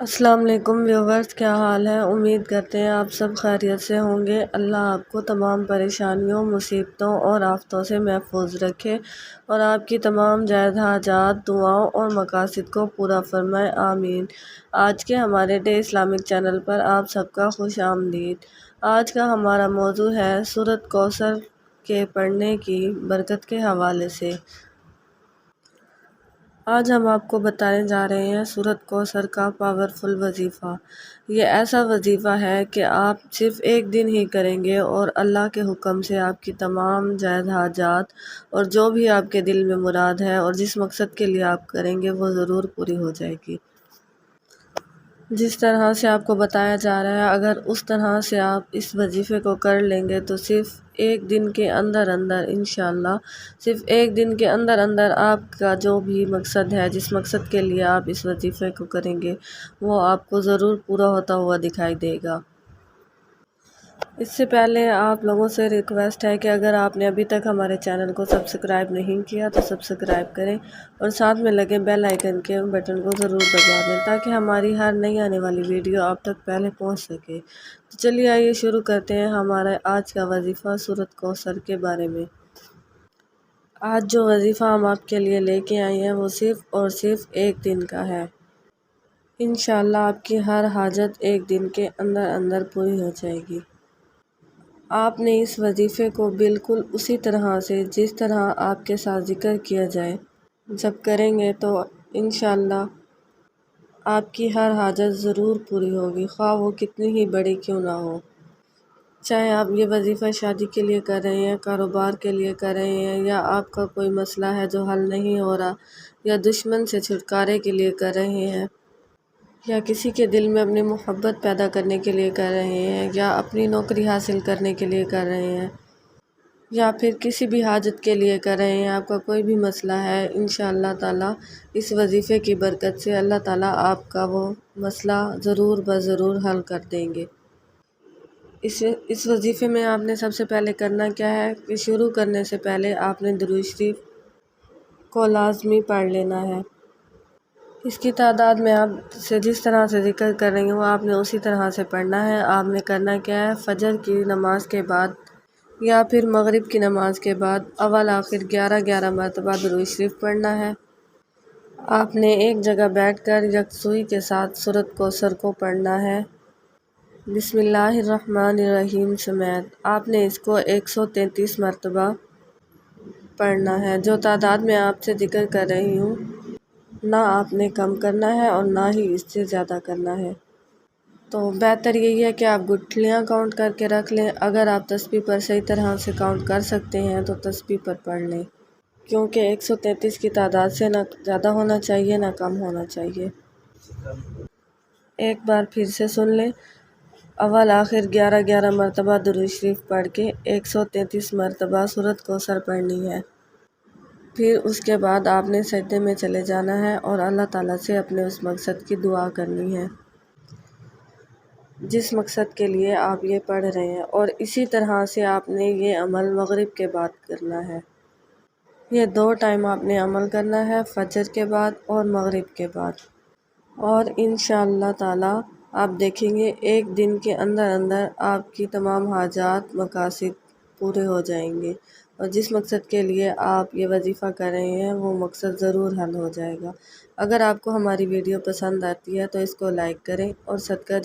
السلام علیکم ویورز، کیا حال ہے؟ امید کرتے ہیں آپ سب خیریت سے ہوں گے۔ اللہ آپ کو تمام پریشانیوں، مصیبتوں اور آفتوں سے محفوظ رکھے اور آپ کی تمام جائز حاجات، دعاؤں اور مقاصد کو پورا فرمائے، آمین۔ آج کے ہمارے ڈے اسلامک چینل پر آپ سب کا خوش آمدید۔ آج کا ہمارا موضوع ہے سورۃ کوثر کے پڑھنے کی برکت کے حوالے سے۔ آج ہم آپ کو بتانے جا رہے ہیں سورۃ کوثر کا پاورفل وظیفہ۔ یہ ایسا وظیفہ ہے کہ آپ صرف ایک دن ہی کریں گے اور اللہ کے حکم سے آپ کی تمام جائز حاجات اور جو بھی آپ کے دل میں مراد ہے اور جس مقصد کے لیے آپ کریں گے وہ ضرور پوری ہو جائے گی۔ جس طرح سے آپ کو بتایا جا رہا ہے، اگر اس طرح سے آپ اس وظیفے کو کر لیں گے تو صرف ایک دن کے اندر انشاءاللہ صرف ایک دن کے اندر آپ کا جو بھی مقصد ہے، جس مقصد کے لیے آپ اس وظیفے کو کریں گے وہ آپ کو ضرور پورا ہوتا ہوا دکھائی دے گا۔ اس سے پہلے آپ لوگوں سے ریکویسٹ ہے کہ اگر آپ نے ابھی تک ہمارے چینل کو سبسکرائب نہیں کیا تو سبسکرائب کریں اور ساتھ میں لگے بیل آئیکن کے بٹن کو ضرور دبا دیں تاکہ ہماری ہر نئی آنے والی ویڈیو آپ تک پہلے پہنچ سکے۔ تو چلیے آئیے شروع کرتے ہیں ہمارا آج کا وظیفہ سورۃ کوثر کے بارے میں۔ آج جو وظیفہ ہم آپ کے لیے لے کے آئے ہیں وہ صرف اور صرف ایک دن کا ہے۔ انشاءاللہ آپ کی ہر حاجت ایک دن کے اندر پوری ہو جائے گی۔ آپ نے اس وظیفے کو بالکل اسی طرح سے جس طرح آپ کے ساتھ ذکر کیا جائے جب کریں گے تو انشاءاللہ آپ کی ہر حاجت ضرور پوری ہوگی، خواہ وہ کتنی ہی بڑی کیوں نہ ہو۔ چاہے آپ یہ وظیفہ شادی کے لیے کر رہے ہیں، کاروبار کے لیے کر رہے ہیں، یا آپ کا کوئی مسئلہ ہے جو حل نہیں ہو رہا، یا دشمن سے چھٹکارے کے لیے کر رہے ہیں، یا کسی کے دل میں اپنی محبت پیدا کرنے کے لیے کر رہے ہیں، یا اپنی نوکری حاصل کرنے کے لیے کر رہے ہیں، یا پھر کسی بھی حاجت کے لیے کر رہے ہیں، آپ کا کوئی بھی مسئلہ ہے، انشاءاللہ تعالیٰ اس وظیفے کی برکت سے اللہ تعالیٰ آپ کا وہ مسئلہ ضرور بضرور حل کر دیں گے۔ اس وظیفے میں آپ نے سب سے پہلے کرنا کیا ہے کہ شروع کرنے سے پہلے آپ نے درود شریف کو لازمی پڑھ لینا ہے۔ اس کی تعداد میں آپ سے جس طرح سے ذکر کر رہی ہوں آپ نے اسی طرح سے پڑھنا ہے۔ آپ نے کرنا کیا ہے، فجر کی نماز کے بعد یا پھر مغرب کی نماز کے بعد اول آخر 11 مرتبہ درود شریف پڑھنا ہے۔ آپ نے ایک جگہ بیٹھ کر یکسوئی کے ساتھ سورۃ کوثر کو پڑھنا ہے، بسم اللہ الرحمن الرحیم سمیت۔ آپ نے اس کو 133 مرتبہ پڑھنا ہے۔ جو تعداد میں آپ سے ذکر کر رہی ہوں نہ آپ نے کم کرنا ہے اور نہ ہی اس سے زیادہ کرنا ہے۔ تو بہتر یہی ہے کہ آپ گٹھلیاں کاؤنٹ کر کے رکھ لیں۔ اگر آپ تسبیح پر صحیح طرح سے کاؤنٹ کر سکتے ہیں تو تسبیح پر پڑھ لیں، کیونکہ 133 کی تعداد سے نہ زیادہ ہونا چاہیے نہ کم ہونا چاہیے۔ ایک بار پھر سے سن لیں، اول آخر 11 مرتبہ درود شریف پڑھ کے 133 مرتبہ سورۃ کوثر پڑھنی ہے۔ پھر اس کے بعد آپ نے سجدے میں چلے جانا ہے اور اللہ تعالیٰ سے اپنے اس مقصد کی دعا کرنی ہے جس مقصد کے لیے آپ یہ پڑھ رہے ہیں، اور اسی طرح سے آپ نے یہ عمل مغرب کے بعد کرنا ہے۔ یہ 2 ٹائم آپ نے عمل کرنا ہے، فجر کے بعد اور مغرب کے بعد، اور انشاءاللہ تعالیٰ آپ دیکھیں گے ایک دن کے اندر آپ کی تمام حاجات، مقاصد پورے ہو جائیں گے، اور جس مقصد کے لیے آپ یہ وظیفہ کر رہے ہیں وہ مقصد ضرور حل ہو جائے گا۔ اگر آپ کو ہماری ویڈیو پسند آتی ہے تو اس کو لائک کریں اور صدقہ